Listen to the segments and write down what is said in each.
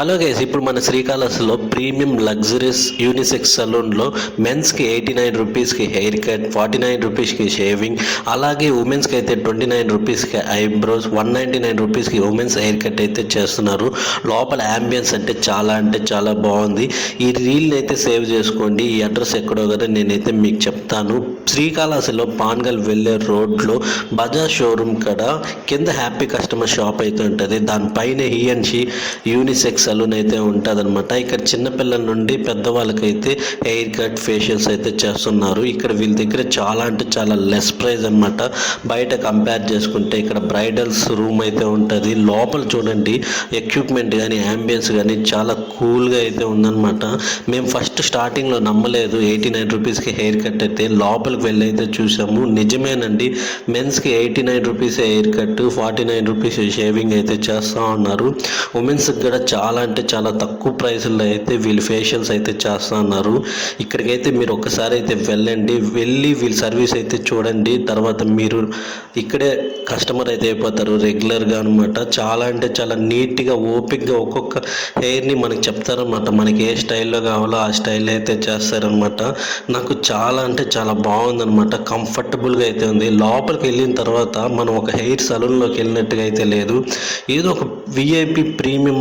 Hello guys, ఇప్పుడు మన శ్రీకాళహస్తిలో premium luxuries unisex సలూన్లో మెన్స్కి 89 రూపీస్కి హెయిర్ కట్, 49 రూపీస్కి షేవింగ్, అలాగే ఉమెన్స్కి అయితే 29 రూపీస్కి ఐబ్రోస్, 199 రూపీస్కి ఉమెన్స్ హెయిర్ కట్ అయితే చేస్తున్నారు. లోపల యాంబియన్స్ అంటే చాలా బాగుంది. ఈ రీల్ని అయితే సేవ్ చేసుకోండి. ఈ అడ్రస్ ఎక్కడో కదా నేనైతే మీకు చెప్తాను. శ్రీకాళహస్తిలో పాన్గల్ వెళ్ళే రోడ్లో బజాజ్ షోరూమ్ కడ కింద హ్యాపీ కస్టమర్ షాప్ అయితే ఉంటుంది. దానిపైన he and she unisex salon అయితే ఉంటుంది అనమాట. ఇక్కడ చిన్నపిల్లల నుండి పెద్దవాళ్ళకైతే హెయిర్ కట్, ఫేషియల్స్ అయితే చేస్తున్నారు. ఇక్కడ వీళ్ళ దగ్గర చాలా లెస్ ప్రైస్ అనమాట. బయట కంపేర్ చేసుకుంటే ఇక్కడ బ్రైడల్స్ రూమ్ అయితే ఉంటుంది. లోపల చూడండి, ఎక్విప్మెంట్ కానీ యాంబియన్స్ కానీ చాలా కూల్గా అయితే ఉందన్నమాట. మేము ఫస్ట్ స్టార్టింగ్లో నమ్మలేదు 89 రూపీస్కి హెయిర్ కట్ అయితే. లోపలికి వెళ్ళి అయితే చూసాము, నిజమేనండి. మెన్స్కి 89 rupees hair cut, 49 rupees shaving అయితే చేస్తూ ఉన్నారు. ఉమెన్స్కి కూడా చాలా తక్కువ ప్రైస్లో అయితే వీళ్ళు ఫేషియల్స్ అయితే చేస్తూ ఉన్నారు. ఇక్కడికైతే మీరు ఒక్కసారి అయితే వెళ్ళి వీళ్ళ సర్వీస్ అయితే చూడండి. తర్వాత మీరు ఇక్కడే కస్టమర్ అయితే అయిపోతారు రెగ్యులర్గా అనమాట. చాలా నీట్గా ఓపిక్గా ఒక్కొక్క హెయిర్ని మనకి చెప్తారనమాట. మనకి ఏ స్టైల్లో కావాలో ఆ స్టైల్ అయితే చేస్తారనమాట. నాకు చాలా బాగుందనమాట. కంఫర్టబుల్గా అయితే ఉంది. లోపలికి వెళ్ళిన తర్వాత మనం ఒక హెయిర్ సలూన్లోకి వెళ్ళినట్టుగా అయితే లేదు. ఏదో ఒక విఐపి ప్రీమియం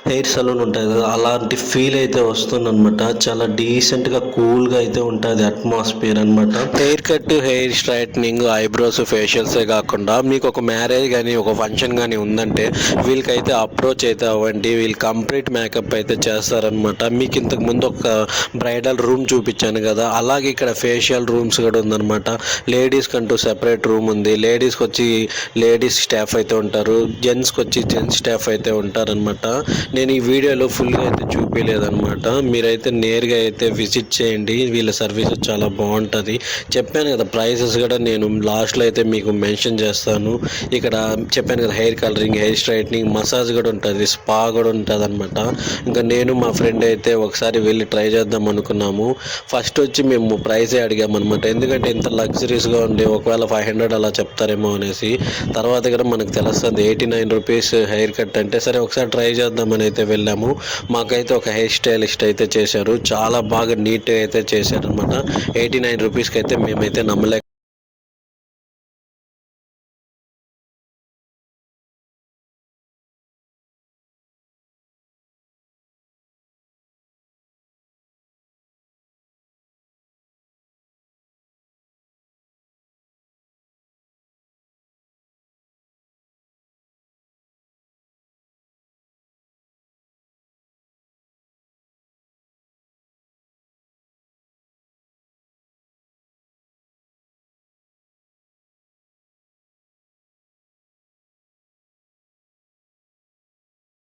హెయిర్ సలూన్ ఉంటుంది కదా, అలాంటి ఫీల్ అయితే వస్తుందన్నమాట. చాలా డీసెంట్గా కూల్గా అయితే ఉంటుంది అట్మాస్ఫియర్ అనమాట. Hair cut, hair straightening, eyebrows, ఫేషియల్సే కాకుండా మీకు ఒక మ్యారేజ్ కానీ ఒక ఫంక్షన్ కానీ ఉందంటే వీళ్ళకైతే అప్రోచ్ అయితే అవ్వండి. వీళ్ళు కంప్లీట్ మేకప్ అయితే చేస్తారనమాట. మీకు ఇంతకు ముందు ఒక బ్రైడల్ రూమ్ చూపించాను కదా, అలాగే ఇక్కడ ఫేషియల్ రూమ్స్ కూడా ఉందన్నమాట. లేడీస్కి అంటూ సెపరేట్ రూమ్ ఉంది. లేడీస్కి వచ్చి లేడీస్ స్టాఫ్ అయితే ఉంటారు, జెంట్స్కి వచ్చి జెంట్స్ స్టాఫ్ అయితే ఉంటారనమాట. నేను ఈ వీడియోలో ఫుల్గా అయితే చూపించలేదన్నమాట. మీరైతే నేరుగా అయితే విజిట్ చేయండి. వీళ్ళ సర్వీస్ చాలా బాగుంటుంది. చెప్పాను కదా, ప్రైసెస్ కూడా నేను లాస్ట్లో అయితే మీకు మెన్షన్ చేస్తాను. ఇక్కడ చెప్పాను కదా, hair colouring, hair straightening, massage కూడా ఉంటుంది, స్పా కూడా ఉంటుంది అనమాట. ఇంకా నేను మా ఫ్రెండ్ అయితే ఒకసారి వెళ్ళి ట్రై చేద్దాం అనుకున్నాము. ఫస్ట్ వచ్చి మేము ప్రైసే అడిగామన్నమాట. ఎందుకంటే ఇంత లగ్జరీస్గా ఉండి ఒకవేళ 500 అలా చెప్తారేమో అనేసి. తర్వాత కూడా మనకు తెలుస్తుంది 89 రూపీస్ హెయిర్ కట్ అంటే. సరే ఒకసారి ట్రై చేద్దామని అయితే వెళ్ళాము. మాకైతే ఒక హెయిర్ స్టైలిస్ట్ అయితే చేశారు. చాలా బాగా నీట్గా అయితే చేశారనమాట. 89 రూపీస్కి అయితే మేమైతే నమ్మలేక